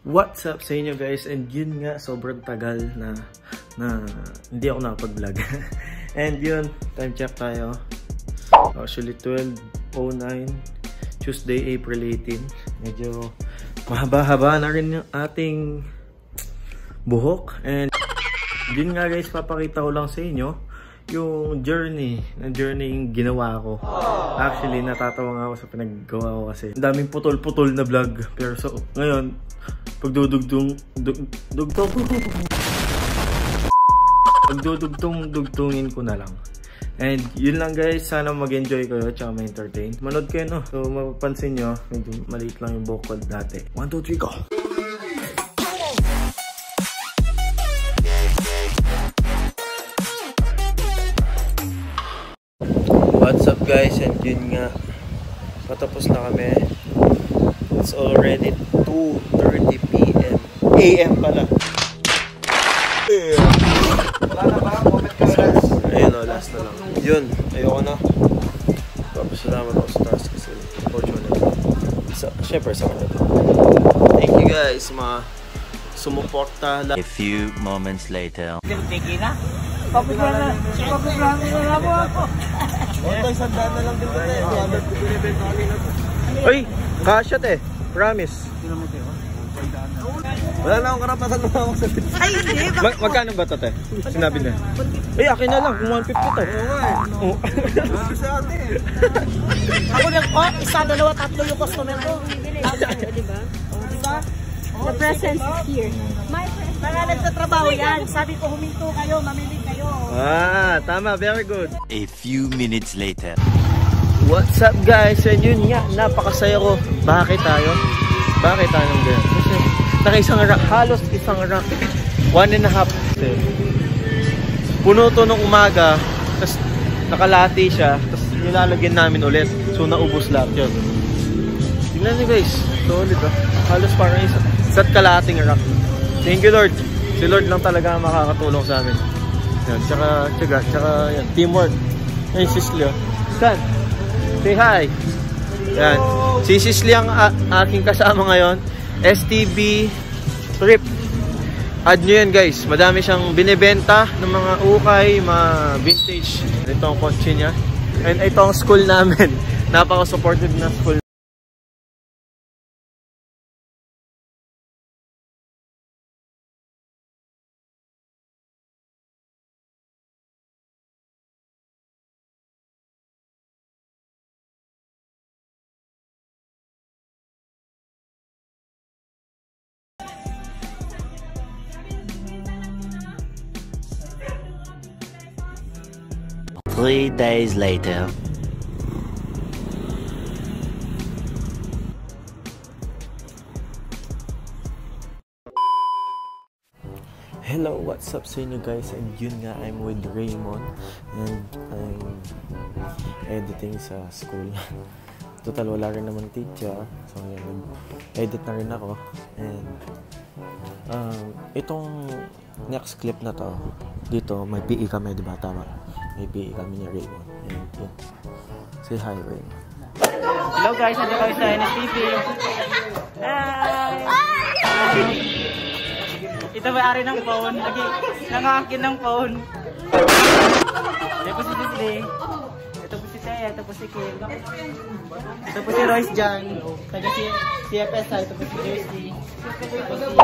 What's up sa inyo guys? And yun nga, sobrang tagal na hindi ako nakapag-vlog. And yun, time check tayo. Actually 12:09, Tuesday, April 18. Medyo mahaba-haba na rin yung ating buhok. And yun nga guys, papakita ko lang sa inyo yung journey yung ginawa ko. Actually, natatawa nga ako sa pinaggawa ko kasi ang daming putol-putol na vlog. Pero so, ngayon, pagdudugtungin ko na lang. And yun lang guys, sana mag-enjoy kayo tsaka ma-entertain. Manood kayo, no? So mapapansin nyo, medyo maliit lang yung buhok ko dati. 1, 2, 3, go! What's up guys, and yun nga, patapos na kami. It's already 2:30 PM. AM pala. Wala na ba? Comment ka na. Ayun o, last na lang. Yun, ayoko na. Papasalamat ako sa task kasi fortunate. Siyempre sa kanila. Thank you guys, mga sumuporta. A few moments later. Tiki na? Papasalamat na mo ako. Ito, isang daan na lang din ko na. Uy, kasyat eh. Promise. Wala na akong karapatan na ako sa tip. Ay, hindi. Magkano ba ito, te? Sinabi na. Eh, akin na lang. Kung 150 to. Oo. Sa atin. Ako lang, isa, dalawa, tatlo yung customer ko. Diba? Diba? The presence is here. My presence. Mga nagtatrabaho yan. Sabi ko, huminto kayo, mamili kayo. Ah, tama. Very good. A few minutes later. What's up guys? And yun nga, napakasaya ko. Bakit tayo? Bakit tayo ng ganyan? Kasi naka-isang rack, halos isang rack. 1.5. Puno to nung umaga, tapos nakalati siya, tapos nilalagyan namin ulit. So naubos lahat yun. Tingnan niyo guys, solid ah. Halos parang isa't kalating rack. Thank you Lord. Si Lord lang talaga makakatulong sa amin. Yan, tsaka yan, teamwork. Yan si Sisley. Saan? Say hi. Yan. Si Sisley ang aking kasama ngayon. STB Trip. Add nyo yan guys. Madami siyang binibenta ng mga ukay, mga vintage. Ito ang kotse niya. And ito ang school namin. Napaka-supportive na school. Three days later. Hello, what's up sa inyo guys? And yun nga, I'm with Raymond and I'm editing sa school. Total, wala rin naman teacher. So, yun, edit na rin ako. And itong next clip na to, dito may PE kami, diba? Tama. May PE kami ni Raymond. And yun. Say hi, Raymond. Hello guys, nandito kami sa NSTV. Hi! Ito may-ari ng phone. Lagi, nangakin ng phone. Ito po si Sisley. Ito po si Thea. Ito po si Kim. Ito po si Royce dyan. Taga CFS ha. Ito po si Jersey. Ito po si...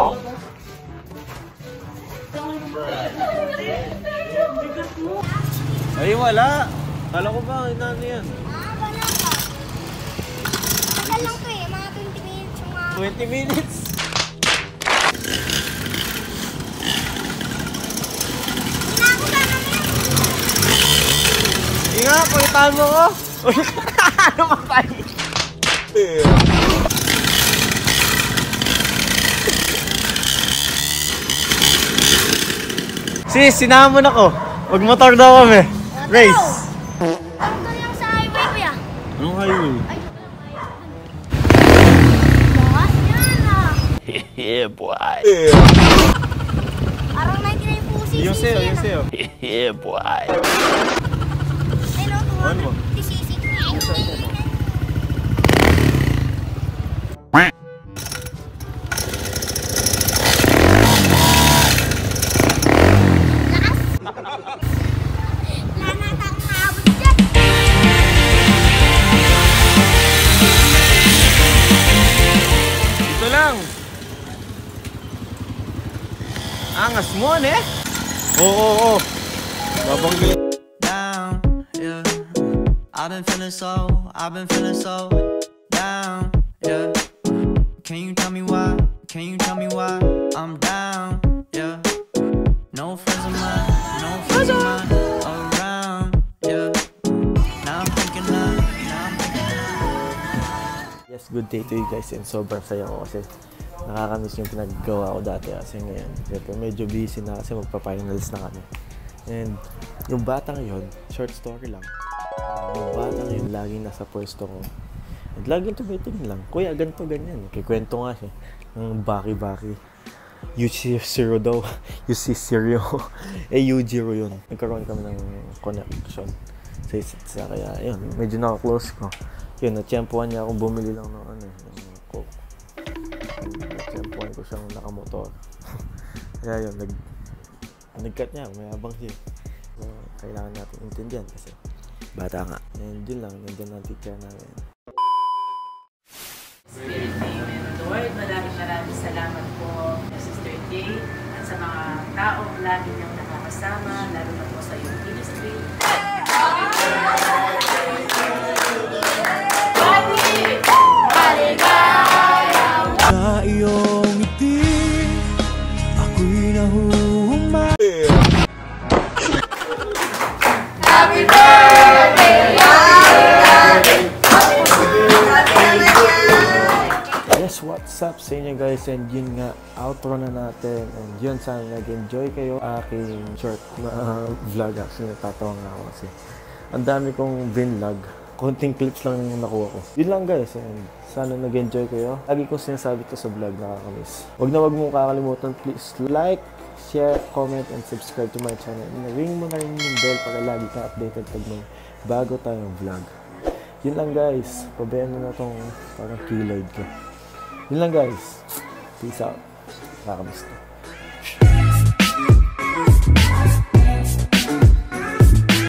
Ay, wala. Kala ko ba, inano yan? Wala ka. Tagal lang to eh, mga 20 minutes yung mga... 20 minutes? Ako ba naman yan? Inga, pakitaan mo ko. Ano ba tayo? Sis, sinamon ako. Magmotor daw kami. Race. Ito lang sa highway ko ya. Anong highway? Lakas yan ah. Yeah, boy. Parang 99 po si Yung sa'yo, yung sa'yo. Yeah, boy. Ay no, 250 cc. Angas mo, eh? Oo. Babanggi. Down, yeah. I've been feeling so down, yeah. Can you tell me why? I'm down, yeah. No friends of mine around, yeah. Now I'm thinking. Yes, good day to you guys, and sobrang saya ko kasi nakakamiss yung pinaggawa ko dati kasi ngayon. Siyempre, medyo busy na kasi magpa-finals na kami. And yung batang yun, short story lang. Yung batang yun, laging nasa pwesto ko. And laging tumitingin lang. Kuya, ganito, ganyan. Kikwento nga siya. Ng baki-baki. UC0 daw. UC0. UG0 yun. Nagkaroon kami ng connection sa isa't isa. Kaya yun, medyo naka-close ko. Yun, natsyempohan niya akong bumili lang ng ng coke. Natsyempohan ko siyang nakamotor. Kaya yun, nag-cut niya, mayabang siya. So, kailangan natin intindihan kasi bata nga. And yun lang, nandiyan ang teacher namin. Spirit name and Lord, maraming salamat po Sister Jay at sa mga taong lagi niyang nakakasama, lalo na po sa iyong ministry. Sa iyong ngiti, ako'y nahuhuma. Happy birthday! Yes, what's up sa inyo guys, and yun nga, outro na natin, and yun, sana nag-enjoy kayo aking short na vlog. Actually, natatawa nga ako kasi ang dami kong vinlog, konting clips lang yung nakuha ko. Yun lang guys, and sana nag-enjoy kayo. Lagi ko sinasabi to sa vlog, nakakamiss. Huwag mo kakalimutan, please like, share, comment, and subscribe to my channel. And ring mo na rin yung bell para lagi ka updated pag may bago tayong vlog. Yun lang guys, pabayaan na tong parang keloid ko. Yun lang guys. Peace out. Nakakamiss to.